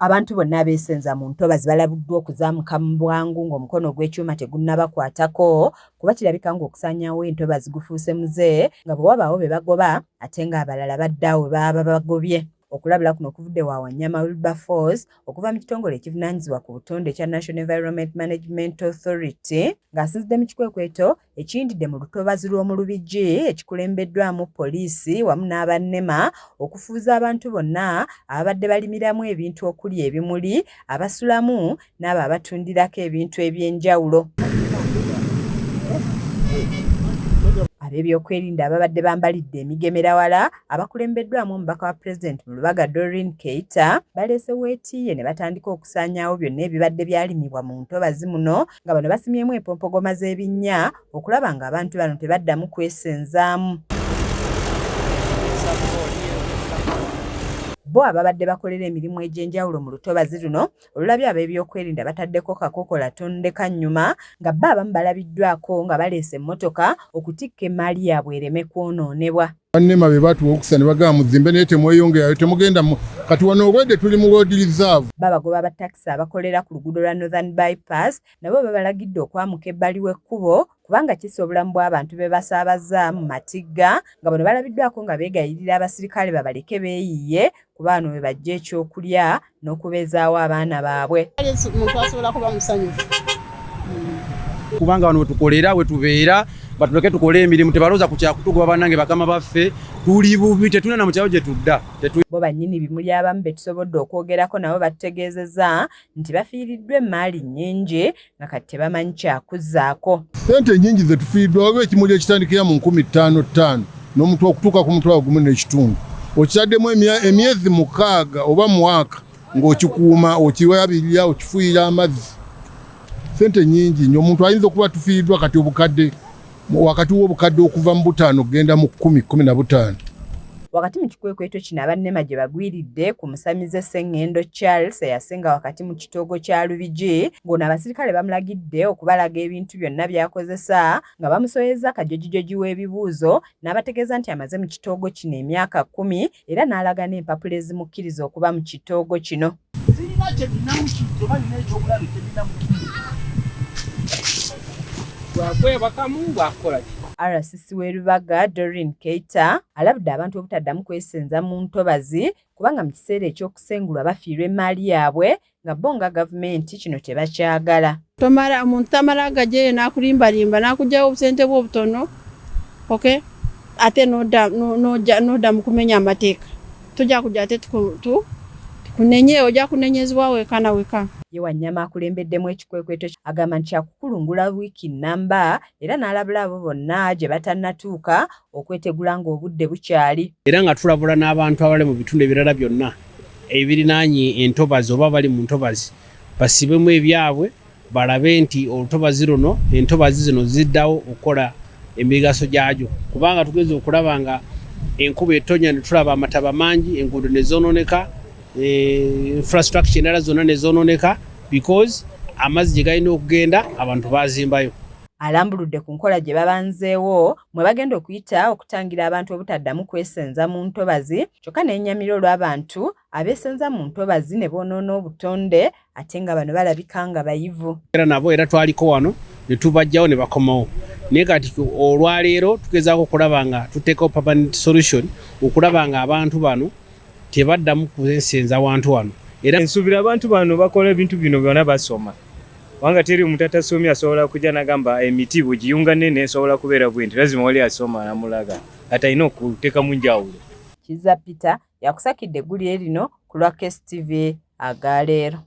Abantu bonna abeesenza mu ntobazi balabuddwa okuzaamuka mu bwangu ng'omukono gw'ekyuma tegunnabakwatako kuba kirabika ng'okusaanyaawo entobazi gufuuse muze nga bwe wabaawo be bagoba ate ng'abalala badda awo we baba bagobye. Okulabula kuno kuvudde wa Wanyama Wilberforce okuva mu kitongole ekivunaanyizibwa ku butonde ekya National Environment Management Authority ng'asinzidde mu kikwekweto ekiyindidde mu lutobazi lw'omu Lubigi ekikulembeddwamu poliisi wamu n'abannema okufuuza abantu bonna ababadde balimiramu ebintu okuli ebimuli, abasulamu n'abo abatundirako ebintu eby'enjawulo. Ab'ebyokwerinda ababadde bambalidde emigemerawala abakulembeddwamu omubaka wa pulezidenti mu Lubaga Doreen Keita baleese weetiiye ne batandika okusaanyaawo byonna ebibadde byalimibwa mu ntobazi muno nga bano basimyemu empompogoma z'ebinnya okulaba ng'abantu bano tebaddamu kwesenzaamu. Bo ababadde bakolera emirimu egy'enjawulo mu lutobazi luno olulabye ab'ebyokwerinda bataddeko kakokola tondeka nnyuma nga bo abamu balabiddwako nga baleese emmotoka okutikka emmaali yaabwe ereme kwonoonebwa. Bannema be batuwa okusa ne bagamba muzimbe naye temweyongerayo temugenda kati wano obwedde tuli mu road reserve. Babagoba ba takisi abakolera ku luguudo lwa Northern Bypass nabo babalagidde okwamuka ebbali w'ekkubo kubanga kisa obulamu bw'abantu be basaabaza mu matigga nga bano balabiddwako nga beegayirira abasirikale babaleke beeyiye kuba bano be bajja ekyokulya n'okubeezaawo abaana baabwe. Omuntu asobola kuba musanyufu kubanga wano wetukolera wetubeera batuleke tukole emirimu tebalooza ku kyakutugoba bannange bakama baffe tuli bubi tetulina na mu kyawo gye tudda. Bo bannyini bimuli abamu be tusobodde okwogerako nabo batutegeezezza nti bafiiriddwa emmaali nnyingi nga kati tebamanyi kyakuzzaako. Ssente nnyingi ze tufiiriddwa waliwo ekimuli ekitandikira mu 15,500 n'omuntu okutuuka ku mutwalo gumu n'ekitundu okitaddemu emyezi 6 oba mwaka ng'okikuuma okiwabirira okifuuyira amazzi. Ssente nnyingi nnyo omuntu ayinza okuba tufiiriddwa kati obukadde wakati w'obukadde okuva mu 5 kugenda mu 10-15. Wakati mu kikwekweto kino abannema gye bagwiridde ku musamize Sseŋŋendo Charles eyasenga wakati mu kitoogo kya Lubigi ng'ono abasirikale bamulagidde okubalaga ebintu byonna by'akozesa nga bamusoyezza kajojijoji w'ebibuuzo n'abategeeza nti amaze mu kitoogo kino emyaka 10 era n'alaga n'empapula ezimukkiriza okuba mu kitoogo kino. RCC w'e Lubaga Doreen Keita alabudde abantu obutaddamu kwesenza mu ntobazi kubanga mu kiseera eky'okusengulwa bafiirwa emmaali yaabwe nga bo nga gavumenti kino tebakyagala. Omuntu tamala gajeyo n'akulimbalimba n'akugyawo obusente bwe obutono okay ate n'odda mu kumenya amateeka tojja kujja ate tukunenye ojja kunenyezebwa weka na weka. Ye Wanyama akulembeddemu ekikwekweto agamba nti kyakukulungula wiiki nnamba era n'alabula abo bonna gye batannatuuka okwetegula ng'obudde bukyali. Era nga tulabula n'abantu abali mu bitundu ebirala byonna ebirinaanye entobazi oba bali mu ntobazi basibemu ebyabwe balabe nti olutobazi luno entobazi zino ziddawo okukola emigaso gyagyo kubanga tugeze okulaba nga enkuba etonnya ne tulaba amataba mangi enguudo ne zoononeka infrastructure endala zonna ne zoononeka because amazzi gye galina okugenda abantu bazimbayo. Alambuludde ku nkola gye babanzeewo mwe bagenda okuyita okutangira abantu obutaddamu kwesenza mu ntobazi kyokka n'ennyamira olw'abantu abeesenza mu ntobazi ne boonoona obutonde ate nga bano balabika nga bayivu. Era nabo era twaliko wano ne tubajjawo ne bakomawo naye kati olwaleero tugezaako okulaba nga tuteekawo permanent solution okulaba nga abantu bano tebaddamu kusenza wantu wano. Era nsuubira abantu bano bakola ebintu bino byonna basoma. Wanga teri omuntu atasomye asobola kujja n'agamba emiti bw'giyunga nene esobola kubeera bwenti lazima wali asoma namulaga ate alina okuteeka mu njawulo. Kizza Peter yakusakidde eggulire lino ku lwa KSTV agaleero.